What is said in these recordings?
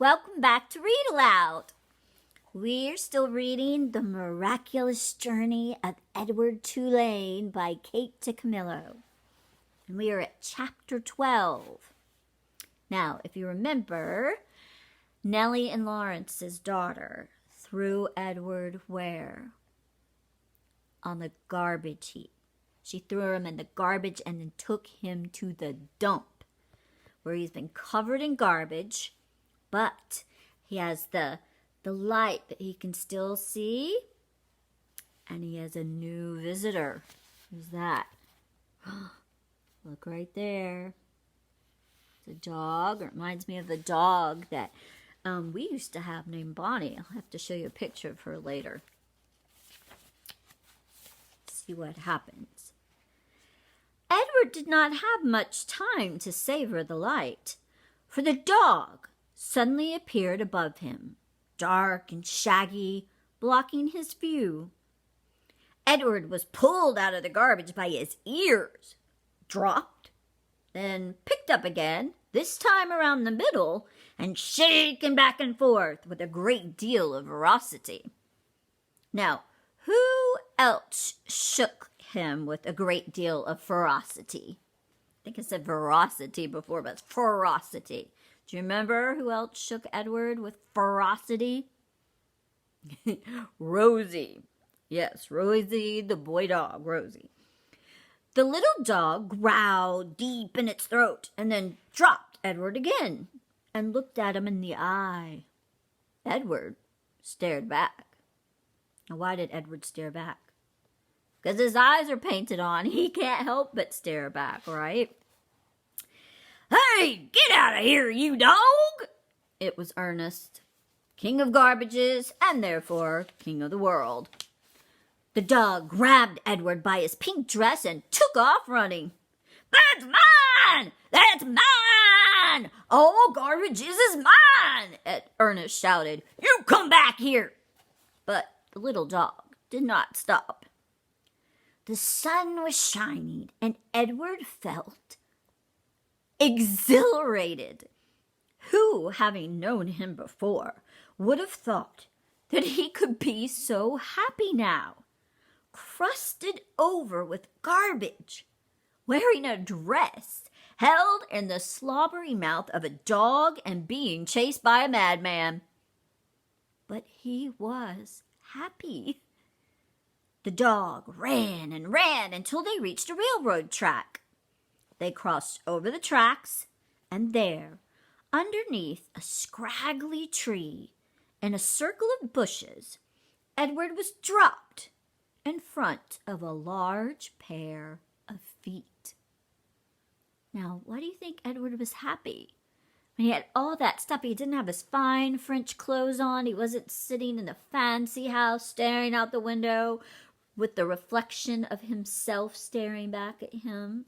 Welcome back to Read Aloud. We're still reading The Miraculous Journey of Edward Tulane by Kate DiCamillo. And we are at chapter 12. Now, if you remember, Nellie and Lawrence's daughter threw Edward where? On the garbage heap. She threw him in the garbage and then took him to the dump, where he's been covered in garbage, but he has the light that he can still see, and he has a new visitor. Who's that? Look right there. It's a dog. It reminds me of the dog that we used to have named Bonnie. I'll have to show you a picture of her later. Let's see what happens. Edward did not have much time to savor the light, for the dog suddenly appeared above him, dark and shaggy, blocking his view. Edward was pulled out of the garbage by his ears, dropped, then picked up again, this time around the middle, and shaken back and forth with a great deal of ferocity. Now, who else shook him with a great deal of ferocity? I think I said veracity before, but it's ferocity. Do you remember who else shook Edward with ferocity? Rosie. Yes, Rosie, the boy dog, Rosie. The little dog growled deep in its throat and then dropped Edward again and looked at him in the eye. Edward stared back. Now, why did Edward stare back? Because his eyes are painted on. He can't help but stare back, right? Hey, get out of here, you dog! It was Ernest, king of garbages and therefore king of the world. The dog grabbed Edward by his pink dress and took off running. That's mine! That's mine! All garbages is mine! Ernest shouted. You come back here! But the little dog did not stop. The sun was shining and Edward felt exhilarated. Who, having known him before, would have thought that he could be so happy now, crusted over with garbage, wearing a dress, held in the slobbery mouth of a dog and being chased by a madman? But he was happy. The dog ran and ran until they reached a railroad track. They crossed over the tracks, and there, underneath a scraggly tree and a circle of bushes, Edward was dropped in front of a large pair of feet. Now, why do you think Edward was happy? When he had all that stuff, he didn't have his fine French clothes on. He wasn't sitting in the fancy house staring out the window with the reflection of himself staring back at him.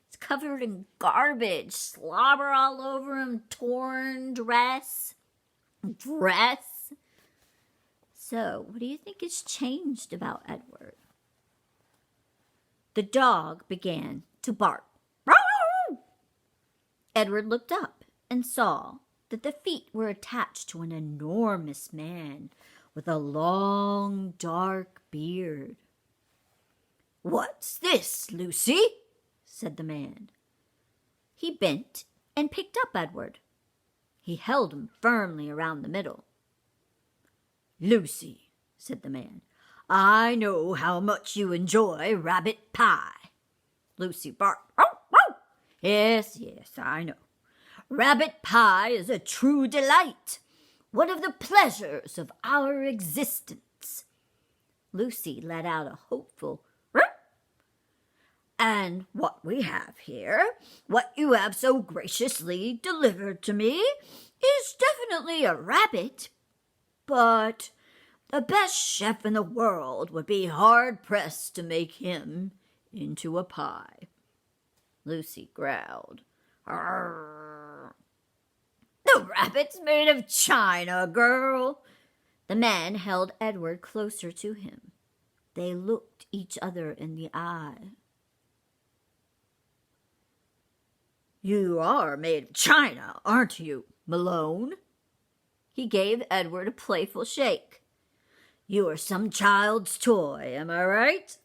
He's covered in garbage, slobber all over him, torn dress. So, what do you think has changed about Edward? The dog began to bark. Edward looked up and saw that the feet were attached to an enormous man with a long, dark beard. What's this, Lucy? Said the man. He bent and picked up Edward. He held him firmly around the middle. Lucy, said the man, I know how much you enjoy rabbit pie. Lucy barked. Yes, I know. Rabbit pie is a true delight, one of the pleasures of our existence. Lucy let out a hopeful and what we have here, what you have so graciously delivered to me, is definitely a rabbit, but the best chef in the world would be hard-pressed to make him into a pie. Lucy growled. Arr. The rabbit's made of china, girl. The man held Edward closer to him. They looked each other in the eye. You are made of china, aren't you, Malone? He gave Edward a playful shake. "You are some child's toy, am I right?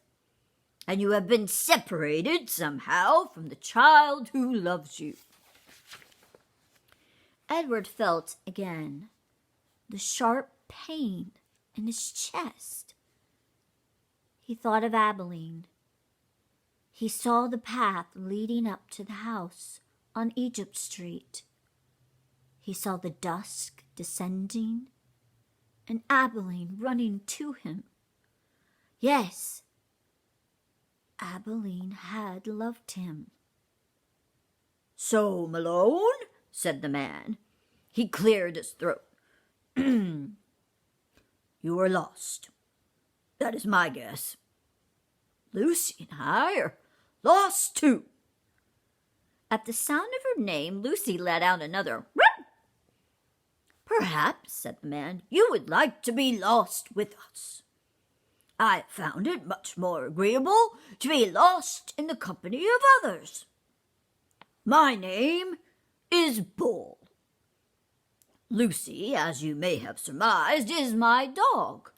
And you have been separated somehow from the child who loves you." Edward felt again the sharp pain in his chest. He thought of Abilene. He saw the path leading up to the house on Egypt Street. He saw the dusk descending and Abilene running to him. Yes, Abilene had loved him. "So, Malone," said the man. He cleared his throat. "You are lost. That is my guess. Lucy and I are lost too." At the sound of her name, Lucy let out another "Rip." "Perhaps," said the man, "you would like to be lost with us. I have found it much more agreeable to be lost in the company of others. My name is Bull. Lucy, as you may have surmised, is my dog.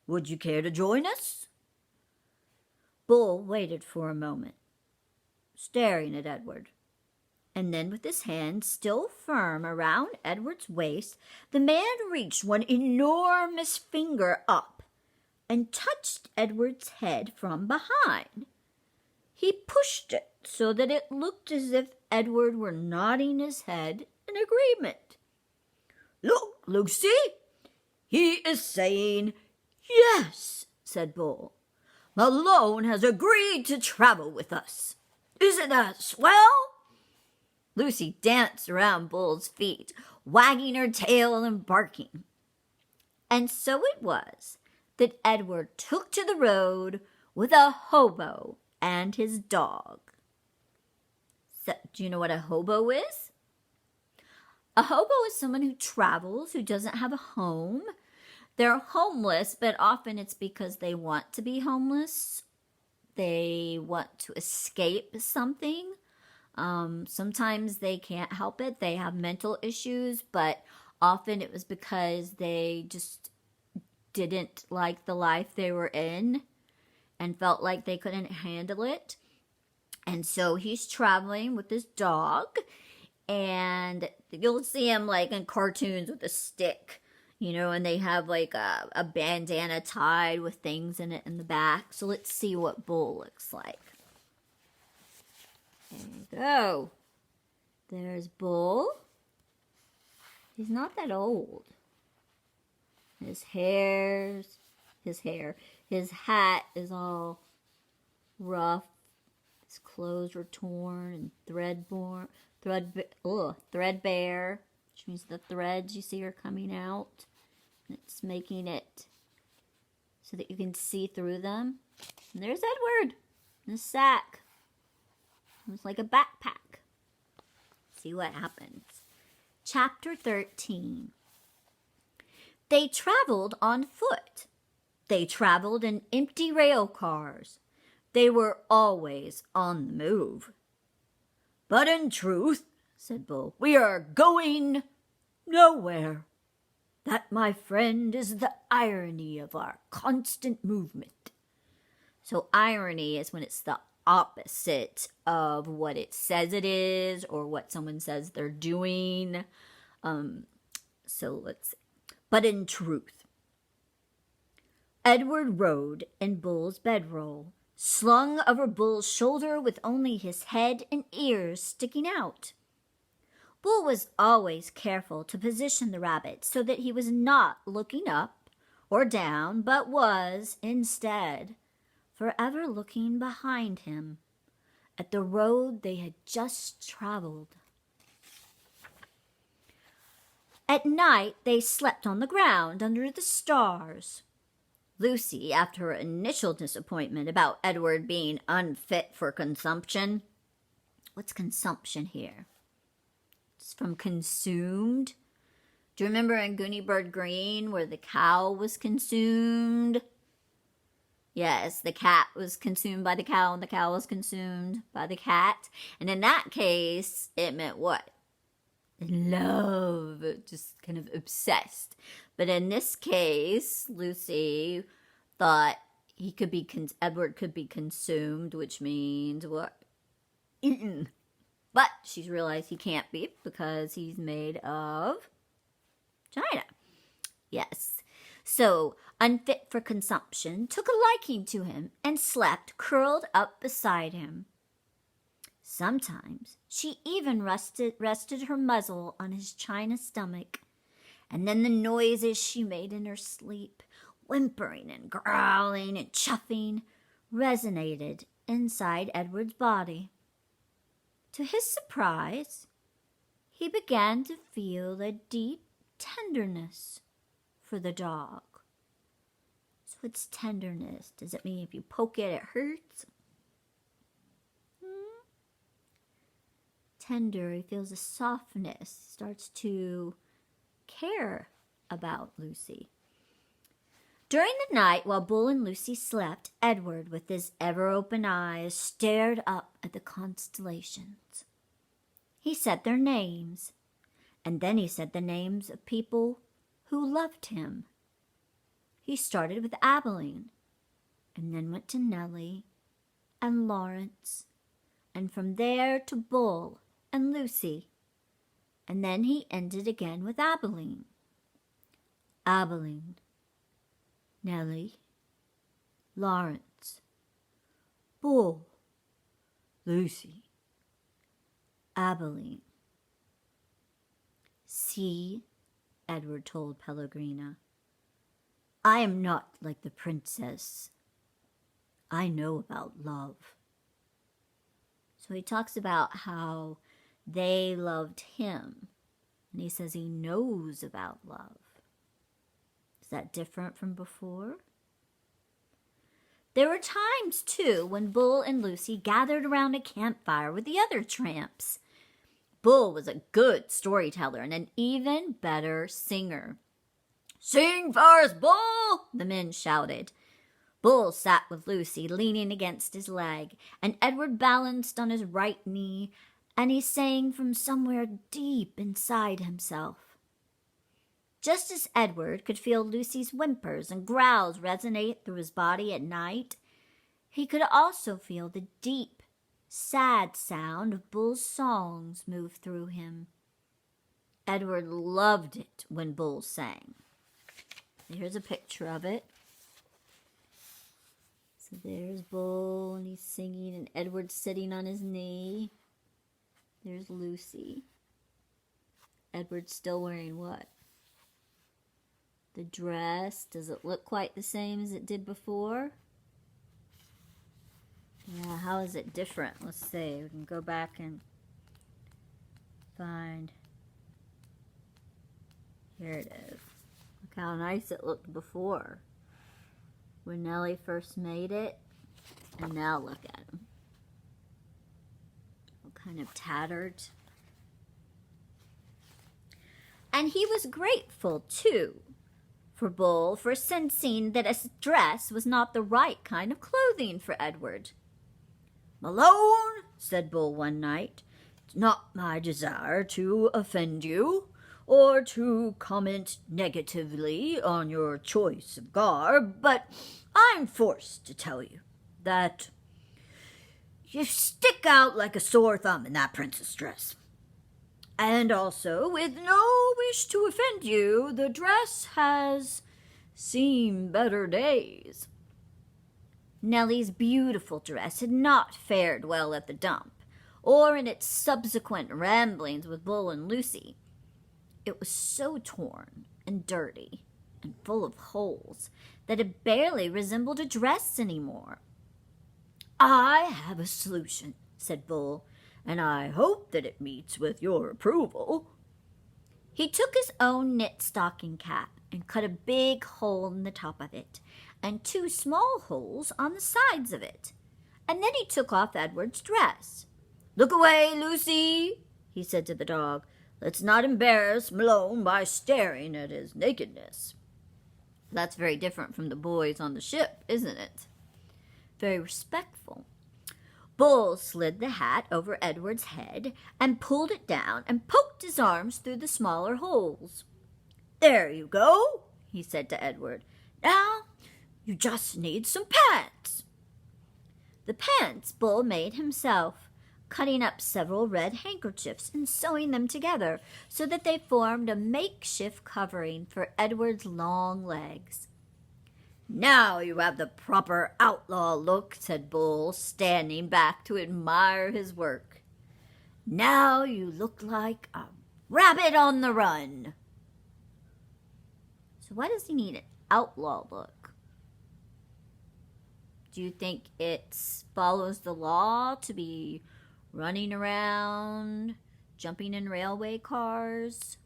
Would you care to join us?" Bull waited for a moment, staring at Edward, and then with his hand still firm around Edward's waist, the man reached one enormous finger up and touched Edward's head from behind. He pushed it so that it looked as if Edward were nodding his head in agreement. "Look, Lucy, he is saying yes," said Bull. "Malone has agreed to travel with us. Isn't that swell?" Lucy danced around Bull's feet, wagging her tail and barking. And so it was that Edward took to the road with a hobo and his dog. So, do you know what a hobo is? A hobo is someone who travels, who doesn't have a home. They're homeless, but often it's because they want to be homeless. They want to escape something. Sometimes they can't help it. They have mental issues, but often it was because they just didn't like the life they were in and felt like they couldn't handle it. And so he's traveling with his dog, and you'll see him like in cartoons with a stick, and they have like a bandana tied with things in it in the back. So let's see what Bull looks like. There you go. There's Bull. He's not that old. His hat is all rough. His clothes were torn and threadbare, which means the threads you see are coming out. And it's making it so that you can see through them. And there's Edward in a sack. It's like a backpack. See what happens. Chapter 13. They traveled on foot. They traveled in empty rail cars. They were always on the move. "But in truth," said Bull, "we are going nowhere. That, my friend, is the irony of our constant movement." So irony is when it's the opposite of what it says it is or what someone says they're doing. So let's see. But in truth. Edward rode in Bull's bedroll, slung over Bull's shoulder with only his head and ears sticking out. Bull was always careful to position the rabbit so that he was not looking up or down, but was, instead, forever looking behind him at the road they had just traveled. At night, they slept on the ground under the stars. Lucy, after her initial disappointment about Edward being unfit for consumption. What's consumption here? It's from consumed. Do you remember in Gooniebird Green where the cow was consumed? Yes, the cat was consumed by the cow and the cow was consumed by the cat. And in that case, it meant what? in love, just kind of obsessed. But in this case, Lucy thought Edward could be consumed, which means what? Eaten. But she's realized he can't be because he's made of China. Yes. So, unfit for consumption, took a liking to him and slept curled up beside him. Sometimes she even rested her muzzle on his china stomach, and then the noises she made in her sleep, whimpering and growling and chuffing, resonated inside Edward's body. To his surprise, he began to feel a deep tenderness for the dog. So it's tenderness. Does it mean if you poke it, it hurts? Tender, he feels a softness, starts to care about Lucy. During the night, while Bull and Lucy slept, Edward, with his ever-open eyes, stared up at the constellations. He said their names, and then he said the names of people who loved him. He started with Abilene, and then went to Nellie and Lawrence, and from there to Bull and Lucy, and then he ended again with Abilene. Abilene, Nellie, Lawrence, Bull, Lucy, Abilene. See, Edward told Pellegrina, I am not like the princess. I know about love. So he talks about how they loved him, and he says he knows about love. Is that different from before? There were times, too, when Bull and Lucy gathered around a campfire with the other tramps. Bull was a good storyteller and an even better singer. Sing for us, Bull! The men shouted. Bull sat with Lucy, leaning against his leg, and Edward balanced on his right knee, and he sang from somewhere deep inside himself. Just as Edward could feel Lucy's whimpers and growls resonate through his body at night, he could also feel the deep, sad sound of Bull's songs move through him. Edward loved it when Bull sang. Here's a picture of it. So there's Bull, and he's singing, and Edward's sitting on his knee. There's Lucy. Edward's still wearing what? The dress. Does it look quite the same as it did before? Yeah, how is it different? Let's see. We can go back and find. Here it is. Look how nice it looked before, when Nellie first made it, and now look at him. Kind of tattered. And he was grateful, too, for Bull for sensing that a dress was not the right kind of clothing for Edward. Malone, said Bull one night, it's not my desire to offend you, or to comment negatively on your choice of garb, but I'm forced to tell you that you stick out like a sore thumb in that princess dress. And also, with no wish to offend you, the dress has seen better days. Nellie's beautiful dress had not fared well at the dump, or in its subsequent ramblings with Bull and Lucy. It was so torn and dirty and full of holes that it barely resembled a dress anymore. I have a solution, said Bull, and I hope that it meets with your approval. He took his own knit stocking cap and cut a big hole in the top of it, and 2 small holes on the sides of it. And then he took off Edward's dress. Look away, Lucy, he said to the dog. Let's not embarrass Malone by staring at his nakedness. That's very different from the boys on the ship, isn't it? Very respectful. Bull slid the hat over Edward's head and pulled it down and poked his arms through the smaller holes. "There you go," he said to Edward. "Now you just need some pants." The pants Bull made himself, cutting up several red handkerchiefs and sewing them together so that they formed a makeshift covering for Edward's long legs. "Now you have the proper outlaw look," said Bull, standing back to admire his work. "Now you look like a rabbit on the run." So why does he need an outlaw look? Do you think it follows the law to be running around, jumping in railway cars?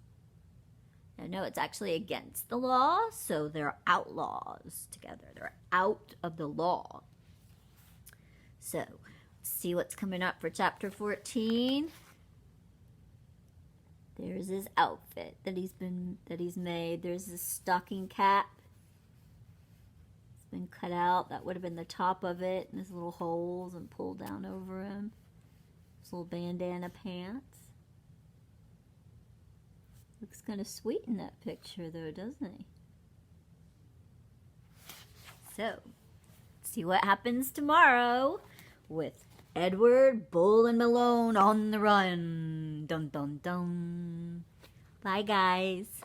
No, it's actually against the law, so they're outlaws together. They're out of the law. So, let's see what's coming up for chapter 14. There's his outfit that he's made. There's his stocking cap. It's been cut out. That would have been the top of it, and his little holes and pulled down over him. His little bandana pants. Looks kind of sweet in that picture, though, doesn't he? So, see what happens tomorrow with Edward, Bull, and Malone on the run. Dun, dun, dun. Bye, guys.